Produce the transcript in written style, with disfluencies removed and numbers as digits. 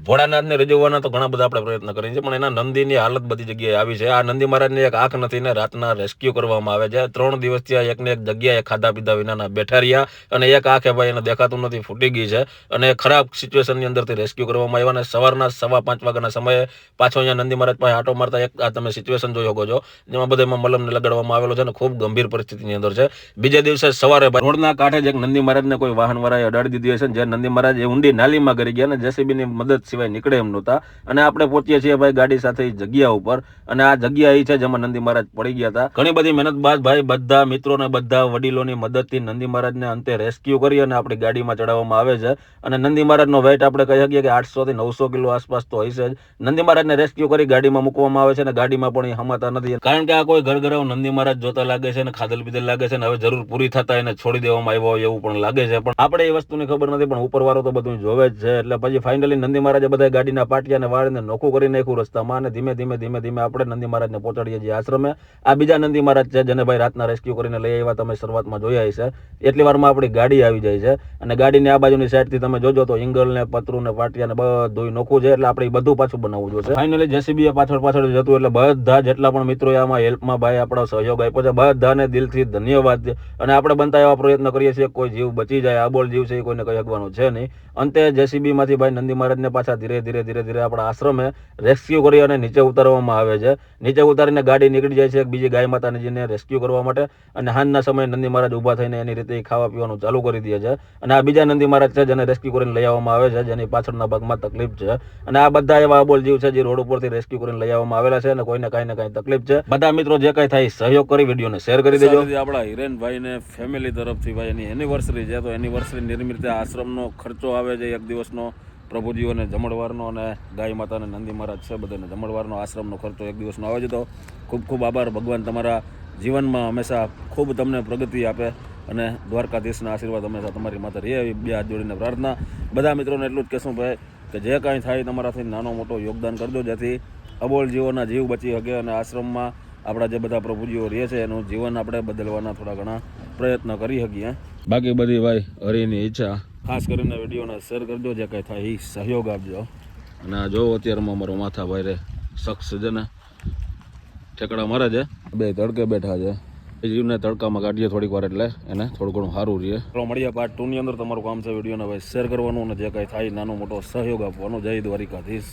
ભોળાનાથને રીઝવવાના તો ઘણા બધા આપણે પ્રયત્ન કરીએ છીએ, પણ એના નંદીની હાલત બધી જગ્યાએ આવી છે. આ નંદી મહારાજની એક આંખ નથી ને રાતના રેસ્ક્યુ કરવામાં આવે છે. 3 દિવસથી આ એકને એક જગ્યાએ ખાધા પીધા વિનાના બેઠા રહ્યા અને એક આંખે ભાઈ એને દેખાતું નથી, ફૂટી ગઈ છે અને ખરાબ સિચ્યુએશનની અંદરથી રેસ્ક્યુ કરવામાં આવ્યા. અને સવારના 5:15 વાગ્યાના સમયે પાછો અહીંયા નંદી મહારાજ પાસે આટો મારતા એક આ તમે સિચ્યુએશન જોઈ શકો છો, જેમાં બધામાં મલમને લગાડવામાં આવેલો છે અને ખૂબ ગંભીર પરિસ્થિતિની અંદર છે. બીજા દિવસે સવારે રોડના કાંઠે જ એક નંદી મહારાજને કોઈ વાહન વાળાએ અડાડી દીધી હશે, જે નંદી મહારાજ એ ઊંડી નાલીમાં ગરી ગયા અને જેસીબીની મદદ સિવાય નીકળે એમ નહોતા. અને આપણે પહોંચીએ છીએ ભાઈ ગાડી સાથે એ જગ્યા ઉપર, અને આ જગ્યા એ છે જેમાં નંદી મહારાજ પડી ગયા હતા. ઘણી બધી મહેનત બાદ ભાઈ બધા મિત્રોને બધા વડીલોની મદદથી નંદી મહારાજને અંતે રેસ્ક્યુ કરી અને આપણી ગાડીમાં ચડાવવામાં આવે છે. અને નંદી મહારાજનો વેઇટ આપણે કહી શકીએ કે 800 થી 900 કિલો આસપાસ તો હશે જ. નંદી મહારાજને રેસ્ક્યુ કરી ગાડીમાં મૂકવામાં આવે છે અને ગાડીમાં પણ એ હમાતા નથી, કારણ કે આ કોઈ ઘરઘરાવ નંદી મહારાજ જોતા લાગે છે અને ખાધલ પીધલ લાગે છે, અને હવે જરૂર પૂરી થતા એને છોડી દેવામાં આવ્યો એવું પણ લાગે છે. પણ આપણે એ વસ્તુની ખબર નથી, પણ ઉપરવાળો તો બધું જોવે જ છે. એટલે પછી ફાઇનલી નંદી મહારાજે બધા ગાડીના પાટિયાને વાળીને નોખું કરી નાખ્યું રસ્તામાં, અને ધીમે ધીમે આપણે નંદી મહારાજને પહોંચાડીએ છીએ આશ્રમે. આ બીજા નંદી મહારાજ છે જેને ભાઈ રાતના રેસ્ક્યુ કરીને લઈ આવ્યા, તમે શરૂઆતમાં જોયા હશે. એટલી વારમાં આપણી ગાડી આવી જાય છે અને ગાડીની આ બાજુની સાઈડથી તમે જોજો તો ઇંગલ ને પતરું ને પાટિયા ને બધું નોખું છે, એટલે આપણે બધું પાછું બનાવવું જોઈએ. ફાઇનલી જેસીબી પાછળ જતું, એટલે બધા જેટલા પણ મિત્રો આમાં હેલ્પમાં ભાઈ આપણો સહયોગ આપ્યો છે, બધાને દિલથી ધન્યવાદ. અને આપણે બનતા એવા પ્રયત્ન કરીએ છીએ કોઈ જીવ બચી જાય. આબોલ જીવ છે એ કોઈને કહી શકવાનું છે નહીં. અંતે જેસીબી માંથી ભાઈ નંદી મહારાજને પાછા ધીરે ધીરે આપણા આશ્રમે રેસ્ક્યુ કરી અને નીચે ઉતારવામાં આવે છે. નીચે ઉતારીને ગાડી નીકળી જાય છે એક બીજી ગાય માતાજીને રેસ્ક્યુ કરવા માટે. અને હાંજના સમયે નંદી મહારાજ ઊભા થઈને એની રીતે ખાવા પીવાનું ચાલુ કરી દે છે. અને આ બીજા નંદી મહારાજ છે જેને રેસ્ક્યુ કરીને લઈ આવવામાં આવે છે, જેની પાછળના ભાગમાં તકલીફ છે. અને આ બધા એવા અબોલ જીવ છે જે રોડ ઉપરથી રેસ્ક્યુ કરીને લઈ આવવામાં આવેલા છે અને કોઈને કાંઈ ને કાંઈ તકલીફ છે. બધા મિત્રો જે કાંઈ થાય સહયોગ કરી વિડીયોને શેર કરી દેજો. આપણા હિરેનભાઈ ને ફેમિલી તરફથી ભાઈ એની એનિવર્સરી છે, તો એનિવર્સરી નિમિત્તે આશ્રમનો ખર્ચો આવે છે એક દિવસનો, પ્રભુજીઓને જમણવારનો અને ગાય માતાને નંદી મહારાજ છે બધાને જમણવારનો આશ્રમનો ખર્ચો એક દિવસનો આવે છે. તો ખૂબ ખૂબ આભાર. ભગવાન તમારા જીવનમાં હંમેશા ખૂબ તમને પ્રગતિ આપે અને દ્વારકાધીશના આશીર્વાદ હંમેશા તમારી માથે રહે એવી બે હાથ જોડીને પ્રાર્થના. બધા મિત્રોને એટલું જ કહેશું ભાઈ કે જે કાંઈ થાય તમારાથી નાનો મોટો યોગદાન કરજો, જેથી અબોલ જીવોના જીવ બચી શકે અને આશ્રમમાં આપણા જે બધા પ્રભુજીઓ રહે છે એનું જીવન આપણે બદલવાના થોડા ઘણા પ્રયત્ન કરી શકીએ. બાકી બધી ભાઈ હરિની ઈચ્છા. ખાસ કરીને વિડીયોને શેર કરજો, જે કાંઈ થાય એ સહયોગ આપજો. અને આ જો અત્યારમાં અમારો માથા ભાઈ રે શખ્સ છે ને ઠેકડા મારે છે, બે તડકે બેઠા છે. એ જીવને તડકામાં કાઢીએ થોડીક વાર એટલે એને થોડું ઘણું સારું રહે. ચાલો મળીએ પાર્ટ 2 ની અંદર. તમારું કામ છે વિડીયોને ભાઈ શેર કરવાનું અને જે કાંઈ થાય નાનો મોટો સહયોગ આપવાનો. જય દ્વારિકાધીશ.